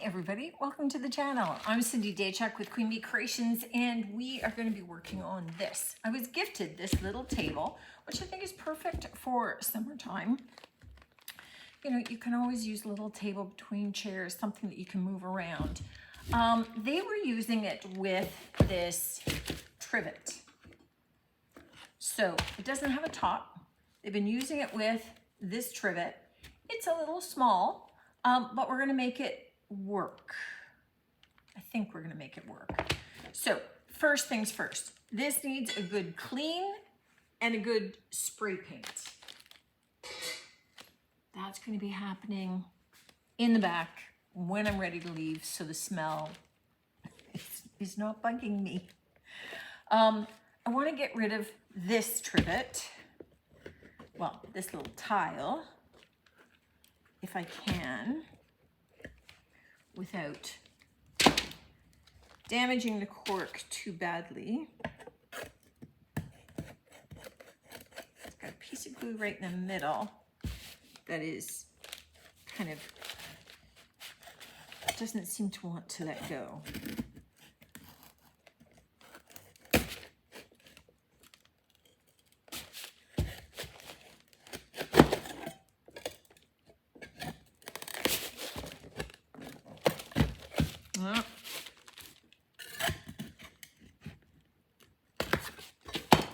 everybody, welcome to the channel. I'm Cindy Daychuck with Queen Bee Creations, and we are going to be working on this. I was gifted this little table, which I think is perfect for summertime. You know, you can always use a little table between chairs, something that you can move around. They were using it with this trivet. So it doesn't have a top. They've been using it with this trivet. It's a little small, but we're going to make it work. I think we're going to make it work. So first things first, this needs a good clean and a good spray paint. That's going to be happening in the back when I'm ready to leave, so the smell is not bugging me. I want to get rid of this trivet, well, this little tile, if I can, without damaging the cork too badly. It's got a piece of glue right in the middle that is kind of, doesn't seem to want to let go.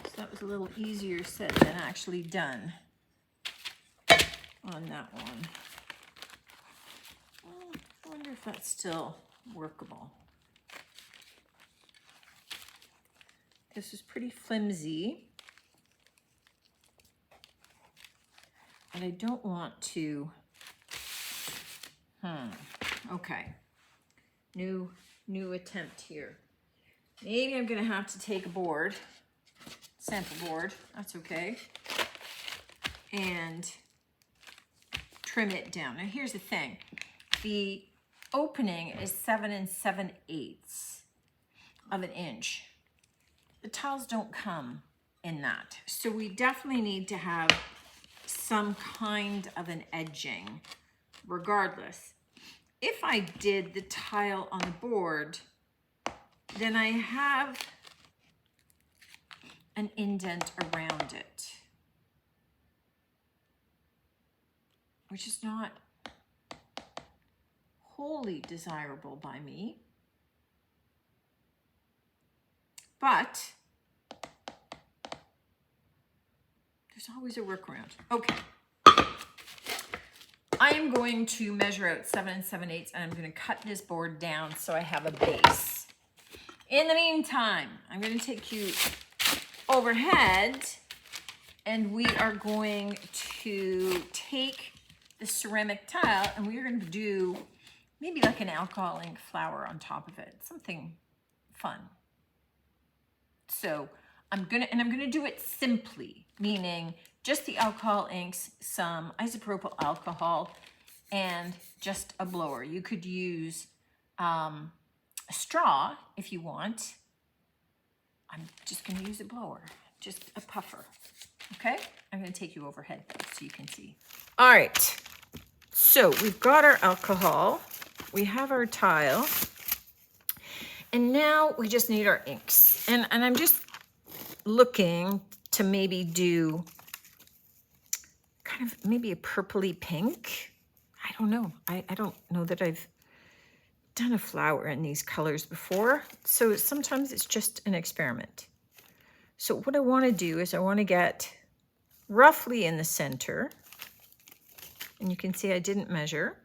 So that was a little easier said than actually done on that one. Well, I wonder if that's still workable. This is pretty flimsy, and I don't want to, okay. New attempt here. Maybe I'm gonna have to take a board, sample board, that's okay, and trim it down. Now here's the thing. The opening is 7 7/8 of an inch. The tiles don't come in that. So we definitely need to have some kind of an edging regardless. If I did the tile on the board, then I have an indent around it, which is not wholly desirable by me, but there's always a workaround. Okay. I am going to measure out 7 7/8, and I'm going to cut this board down so I have a base. In the meantime, I'm going to take you overhead, and we are going to take the ceramic tile, and we're going to do maybe like an alcohol ink flower on top of it, something fun. So I'm gonna do it simply, meaning just the alcohol inks, some isopropyl alcohol, and just a blower. You could use a straw if you want. I'm just gonna use a blower, just a puffer, okay? I'm gonna take you overhead though, so you can see. All right, so we've got our alcohol, we have our tile, and now we just need our inks. And I'm just looking to maybe do kind of maybe a purpley pink. I don't know. I don't know that I've done a flower in these colors before. So sometimes it's just an experiment. So what I want to do is I want to get roughly in the center. And you can see I didn't measure.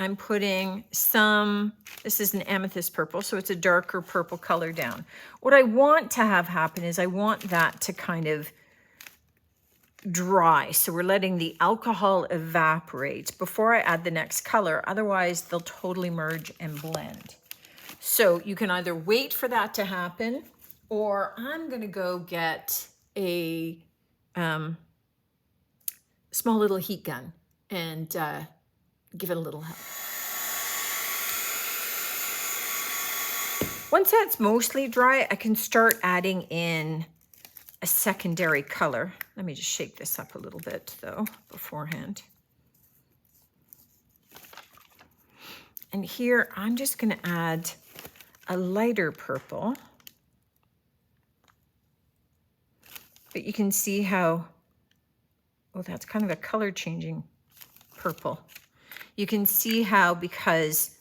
I'm putting some, this is an amethyst purple, so it's a darker purple color down. What I want to have happen is I want that to kind of dry. So we're letting the alcohol evaporate before I add the next color. Otherwise, they'll totally merge and blend. So you can either wait for that to happen, or I'm going to go get a small little heat gun and give it a little help. Once that's mostly dry, I can start adding in a secondary color. Let me just shake this up a little bit though beforehand. And here I'm just going to add a lighter purple. But you can see how, oh, that's kind of a color changing purple. You can see how, because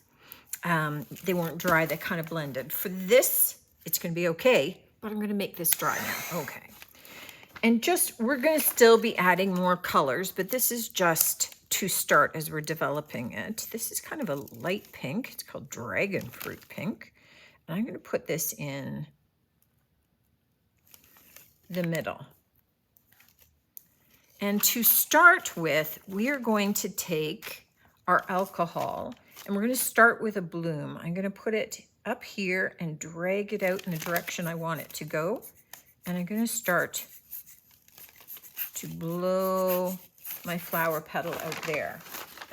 they weren't dry, they kind of blended. For this, it's going to be okay, but I'm going to make this dry now. Okay. And just, we're going to still be adding more colors, but this is just to start as we're developing it. This is kind of a light pink. It's called dragon fruit pink. And I'm going to put this in the middle. And to start with, we are going to take our alcohol and we're going to start with a bloom. I'm going to put it up here and drag it out in the direction I want it to go. And I'm going to start to blow my flower petal out there.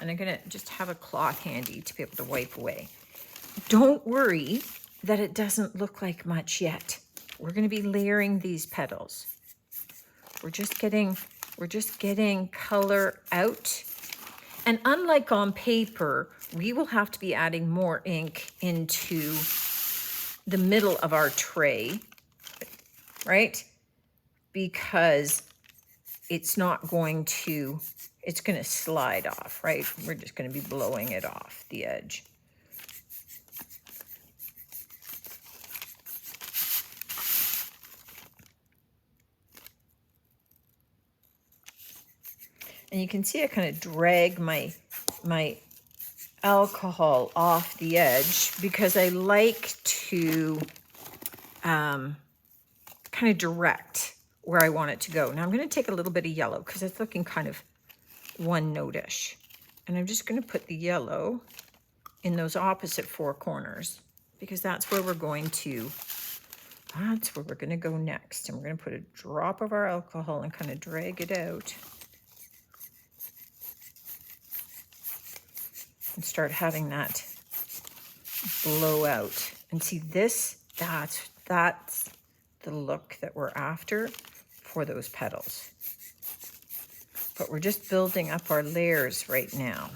And I'm going to just have a cloth handy to be able to wipe away. Don't worry that it doesn't look like much yet. We're going to be layering these petals. We're just getting color out. And unlike on paper, we will have to be adding more ink into the middle of our tray, right? Because it's not going to, it's going to slide off, right? We're just going to be blowing it off the edge. And you can see I kind of drag my alcohol off the edge because I like to kind of direct where I want it to go. Now I'm going to take a little bit of yellow because it's looking kind of one note-ish. And I'm just going to put the yellow in those opposite four corners because that's where we're going to go next. And we're going to put a drop of our alcohol and kind of drag it out. And start having that blow out. And see this, that's the look that we're after for those petals. But we're just building up our layers right now.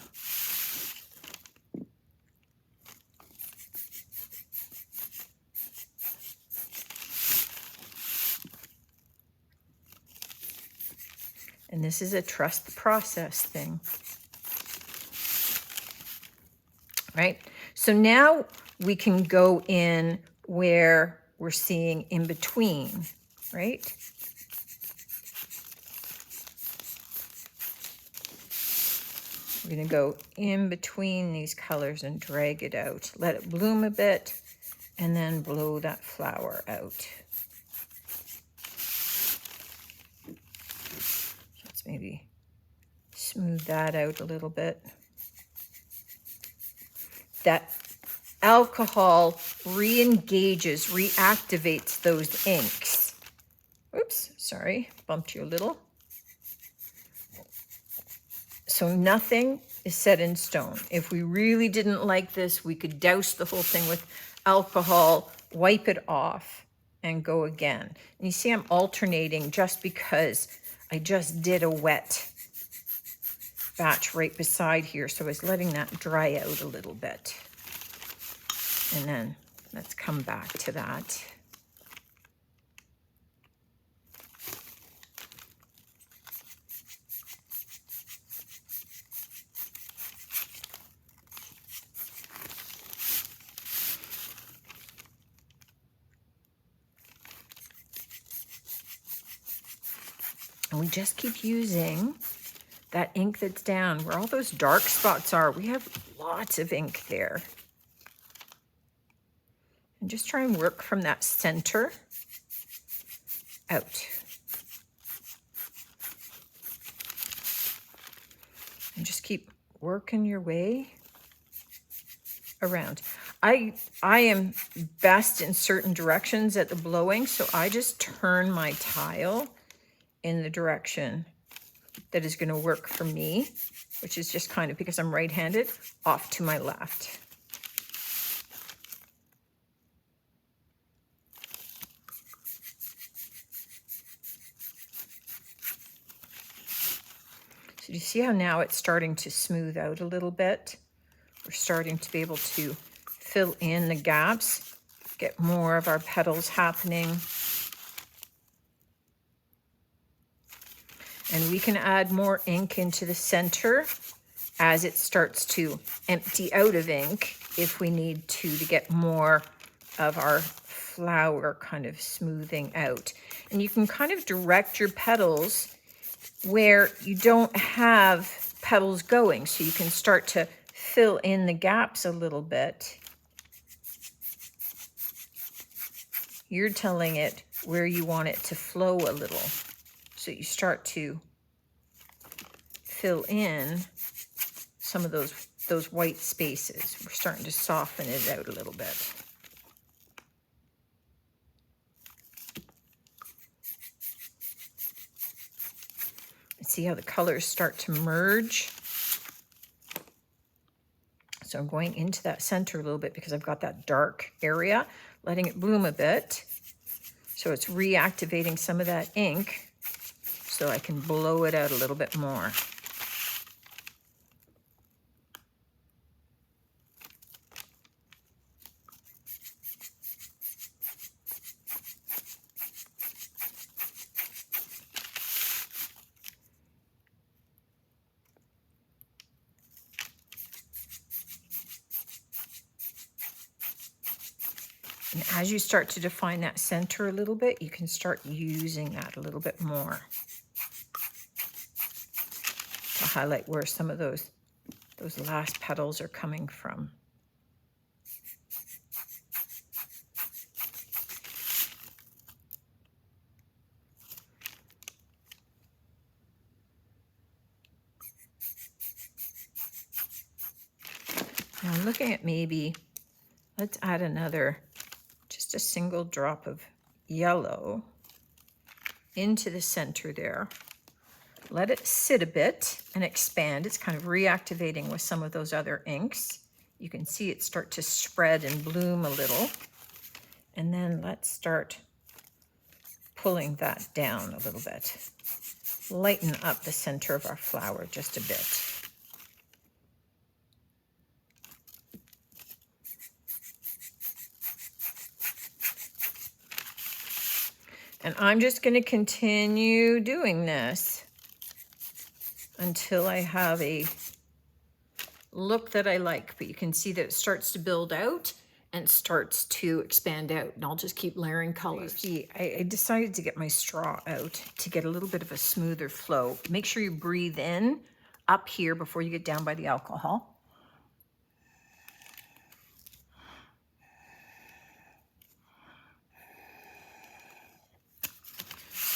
And this is a trust the process thing. Right? So now we can go in where we're seeing in between, right? We're going to go in between these colors and drag it out. Let it bloom a bit and then blow that flower out. Let's maybe smooth that out a little bit. That alcohol re-engages, reactivates those inks. Oops, sorry, bumped you a little. So nothing is set in stone. If we really didn't like this, we could douse the whole thing with alcohol, wipe it off, and go again. And you see I'm alternating just because I just did a wet batch right beside here, so I was letting that dry out a little bit. And then let's come back to that. And we just keep using that ink that's down where all those dark spots are. We have lots of ink there. And just try and work from that center out. And just keep working your way around. I am best in certain directions at the blowing, so I just turn my tile in the direction that is going to work for me, which is just kind of, because I'm right-handed, off to my left. So you see how now it's starting to smooth out a little bit? we're starting to be able to fill in the gaps, get more of our petals happening. And we can add more ink into the center as it starts to empty out of ink if we need to get more of our flower kind of smoothing out. And you can kind of direct your petals where you don't have petals going, so you can start to fill in the gaps a little bit. You're telling it where you want it to flow a little. So you start to fill in some of those white spaces. We're starting to soften it out a little bit. See how the colors start to merge? So I'm going into that center a little bit because I've got that dark area, letting it bloom a bit. So it's reactivating some of that ink so I can blow it out a little bit more. And as you start to define that center a little bit, you can start using that a little bit more to highlight where some of those last petals are coming from. Now I'm looking at maybe, let's add another, just a single drop of yellow into the center there. Let it sit a bit and expand. It's kind of reactivating with some of those other inks. You can see it start to spread and bloom a little. And then let's start pulling that down a little bit. Lighten up the center of our flower just a bit. And I'm just going to continue doing this until I have a look that I like. But you can see that it starts to build out and starts to expand out. And I'll just keep layering colors. See, I decided to get my straw out to get a little bit of a smoother flow. Make sure you breathe in up here before you get down by the alcohol.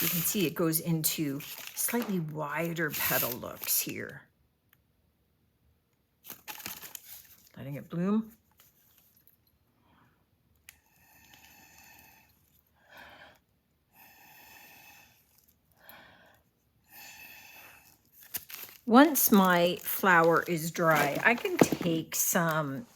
You can see it goes into slightly wider petal looks here. Letting it bloom. Once my flower is dry, I can take some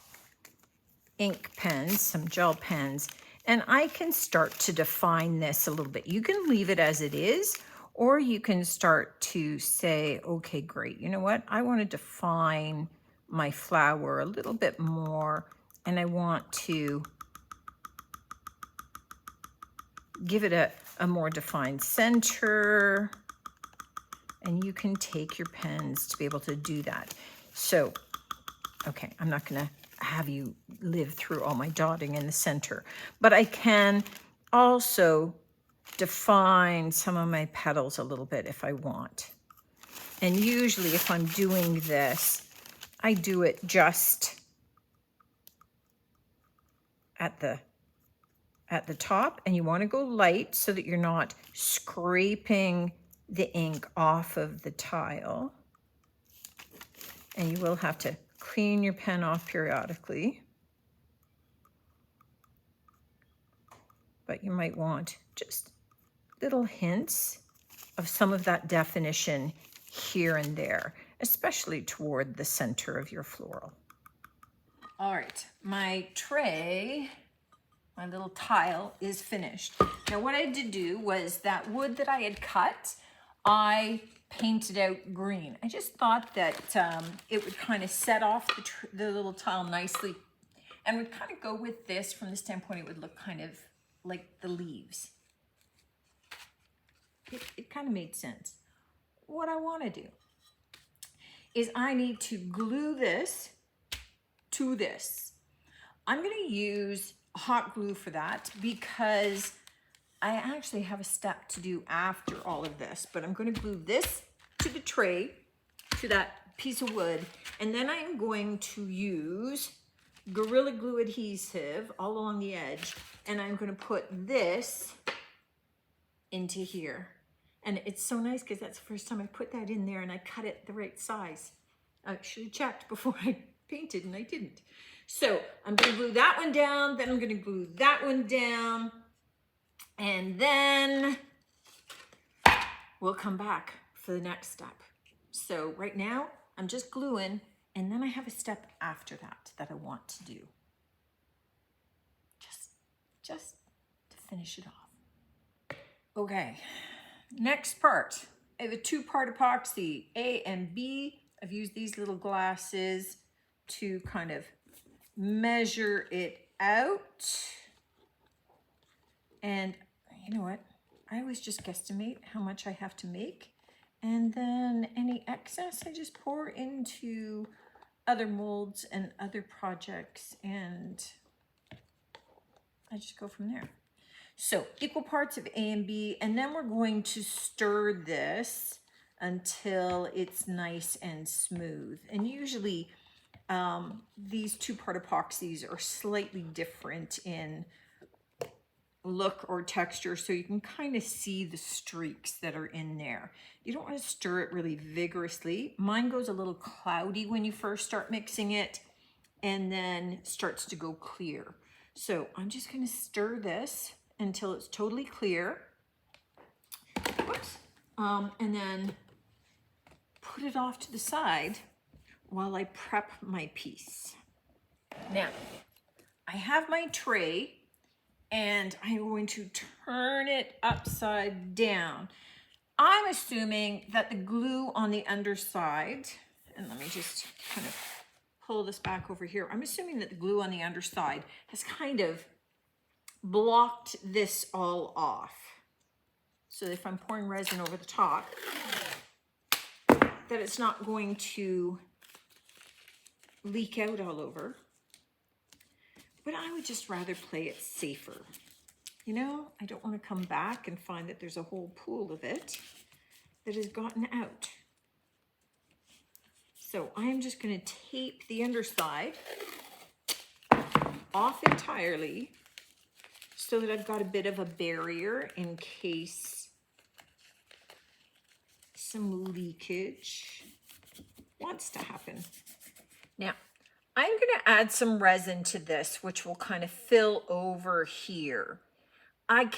ink pens, some gel pens, and I can start to define this a little bit. You can leave it as it is, or you can start to say, okay, great, you know what? I want to define my flower a little bit more, and I want to give it a more defined center. And you can take your pens to be able to do that. So, okay, I'm not gonna have you live through all my dotting in the center, but I can also define some of my petals a little bit if I want. And usually if I'm doing this, I do it just at the top, and you want to go light so that you're not scraping the ink off of the tile. And you will have to clean your pen off periodically. But you might want just little hints of some of that definition here and there, especially toward the center of your floral. All right, my tray, my little tile is finished. Now what I did do was that wood that I had cut, I painted out green. I just thought that it would kind of set off the little tile nicely and would kind of go with this from the standpoint it would look kind of like the leaves. It kind of made sense. What I want to do is I need to glue this to this. I'm going to use hot glue for that because I actually have a step to do after all of this, but I'm going to glue this to the tray, to that piece of wood, and then I'm going to use Gorilla Glue adhesive all along the edge, and I'm going to put this into here. And it's so nice because that's the first time I put that in there and I cut it the right size. I should have checked before I painted and I didn't. So I'm going to glue that one down, then I'm going to glue that one down, and then we'll come back for the next step. So right now I'm just gluing, and then I have a step after that I want to do. Just to finish it off. Okay. Next part, I have a 2-part epoxy, A and B. I've used these little glasses to kind of measure it out. And you know what? I always just guesstimate how much I have to make. And then any excess, I just pour into other molds and other projects. And I just go from there. So equal parts of A and B, and then we're going to stir this until it's nice and smooth. And usually these 2-part epoxies are slightly different in look or texture, so you can kind of see the streaks that are in there. You don't want to stir it really vigorously. Mine goes a little cloudy when you first start mixing it and then starts to go clear. So I'm just going to stir this until it's totally clear. Whoops. And then put it off to the side while I prep my piece. Now, I have my tray and I'm going to turn it upside down. I'm assuming that the glue on the underside, and let me just kind of pull this back over here. I'm assuming that the glue on the underside has kind of blocked this all off. So if I'm pouring resin over the top, that it's not going to leak out all over. But I would just rather play it safer. You know, I don't want to come back and find that there's a whole pool of it that has gotten out. So I am just going to tape the underside off entirely so that I've got a bit of a barrier in case some leakage wants to happen. Now, I'm going to add some resin to this, which will kind of fill over here. I'm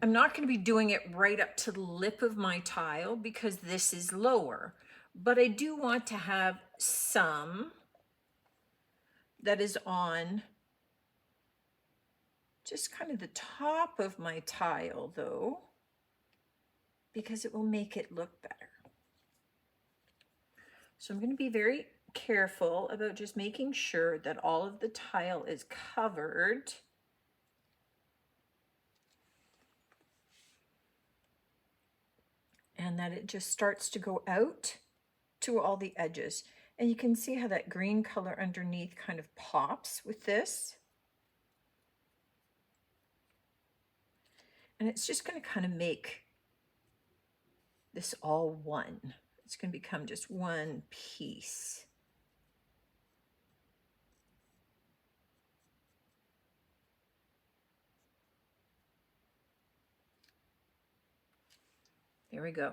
not going to be doing it right up to the lip of my tile because this is lower, but I do want to have some that is on just kind of the top of my tile though, because it will make it look better. So I'm going to be very careful about just making sure that all of the tile is covered. And that it just starts to go out to all the edges. And you can see how that green color underneath kind of pops with this. And it's just going to kind of make this all one. It's going to become just one piece. There we go.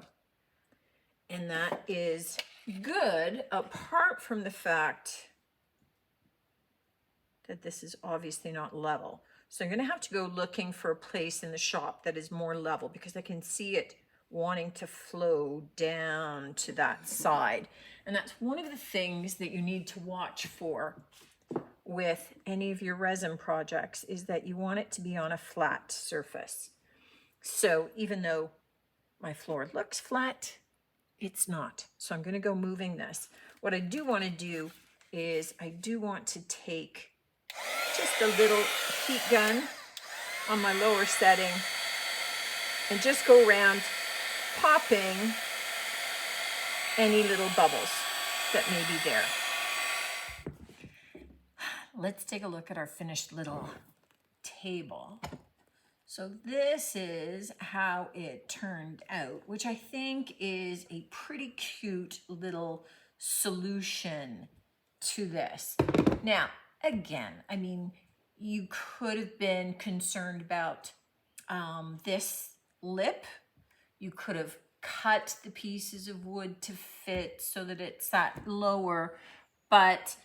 And that is good, apart from the fact that this is obviously not level. So I'm going to have to go looking for a place in the shop that is more level because I can see it wanting to flow down to that side. And that's one of the things that you need to watch for with any of your resin projects, is that you want it to be on a flat surface. So even though my floor looks flat, it's not. So I'm gonna go moving this. What I do wanna do is I do want to take just a little heat gun on my lower setting and just go around popping any little bubbles that may be there. Let's take a look at our finished little table. So this is how it turned out, which I think is a pretty cute little solution to this. Now, again, I mean, you could have been concerned about this lip. You could have cut the pieces of wood to fit so that it sat lower, but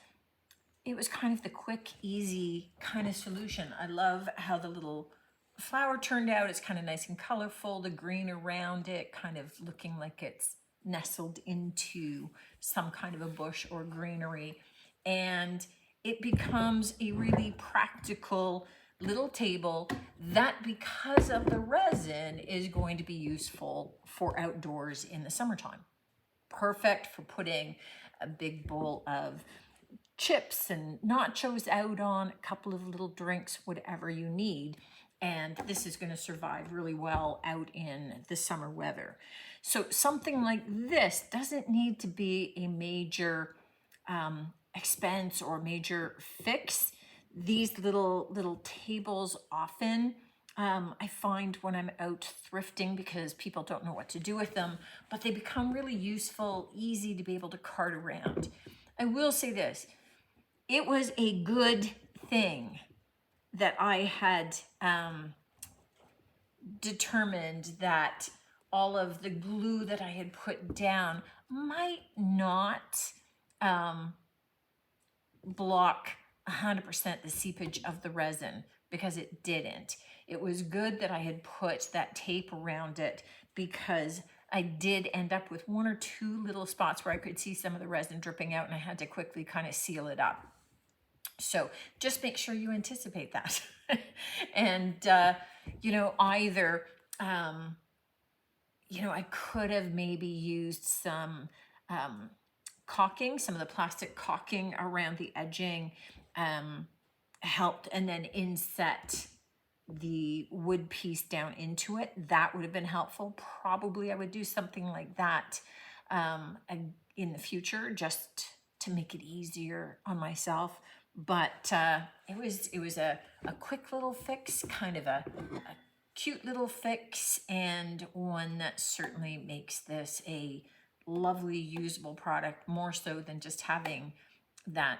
it was kind of the quick, easy kind of solution. I love how the little flower turned out. It's kind of nice and colorful, the green around it kind of looking like it's nestled into some kind of a bush or greenery. And it becomes a really practical little table that, because of the resin, is going to be useful for outdoors in the summertime. Perfect for putting a big bowl of chips and nachos out on, a couple of little drinks, whatever you need. And this is going to survive really well out in the summer weather. So something like this doesn't need to be a major expense or major fix. These little tables often, I find when I'm out thrifting, because people don't know what to do with them, but they become really useful, easy to be able to cart around. I will say this, it was a good thing that I had determined that all of the glue that I had put down might not block 100% the seepage of the resin, because it didn't. It was good that I had put that tape around it, because I did end up with one or two little spots where I could see some of the resin dripping out, and I had to quickly kind of seal it up. So just make sure you anticipate that. And, you know, either, you know, I could have maybe used some caulking, some of the plastic caulking around the edging helped, and then inset the wood piece down into it. That would have been helpful. Probably I would do something like that in the future, just to make it easier on myself. But it was a quick little fix, kind of a cute little fix, and one that certainly makes this a lovely usable product, more so than just having that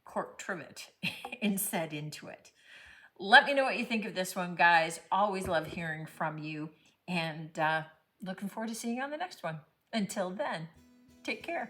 cork trivet inset into it. Let me know what you think of this one, guys. Always love hearing from you, and looking forward to seeing you on the next one. Until then, take care.